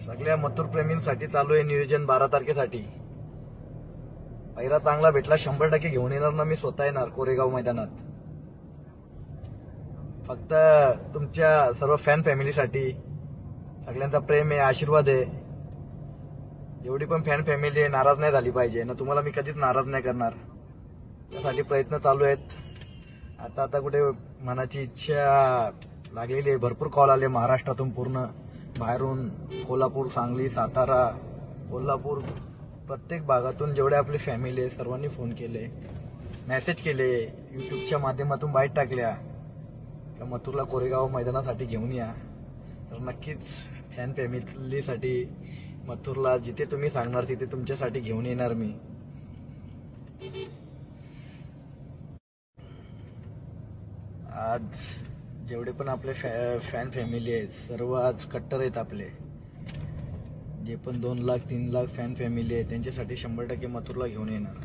सगळ्या मथुर प्रेमींसाठी चालू आहे नियोजन 12 तारखेसाठी। पहिला चांगला भेटला 100% घेऊन येणार ना मी, स्वतः येणार कोरेगाव मैदानात। फक्त तुमच्या सर्व फॅन फॅमिलीसाठी सगळ्यांचा प्रेम आहे, आशीर्वाद आहे। एवढी पण फॅन फॅमिली आहे नाराज नाही झाली पाहिजे ना, तुम्हाला मी कधीच नाराज नाही करणार। त्यासाठी प्रयत्न चालू आहेत। आता कुठे मनाची इच्छा लागलेली आहे। भरपूर कॉल आले महाराष्ट्रातून, पूर्ण बाहेरून, कोल्हापूर, सांगली, सातारा, कोल्हापूर, प्रत्येक भागातून जेवढे आपली फॅमिली आहे सर्वांनी फोन केले, मेसेज केले, युट्यूबच्या माध्यमातून बाईट टाकल्या का मथुरला कोरेगाव मैदानासाठी घेऊन या। तर नक्कीच फॅन फॅमिलीसाठी मथुरला जिथे तुम्ही सांगणार तिथे तुमच्यासाठी घेऊन येणार मी। आज जेवढे पण आपले फॅन फॅमिली आहेत सर्व आज कट्टर आहेत आपले। जे पण 2 लाख 3 लाख फॅन फॅमिली आहे त्यांच्यासाठी 100% मथुरला घेऊन येणार।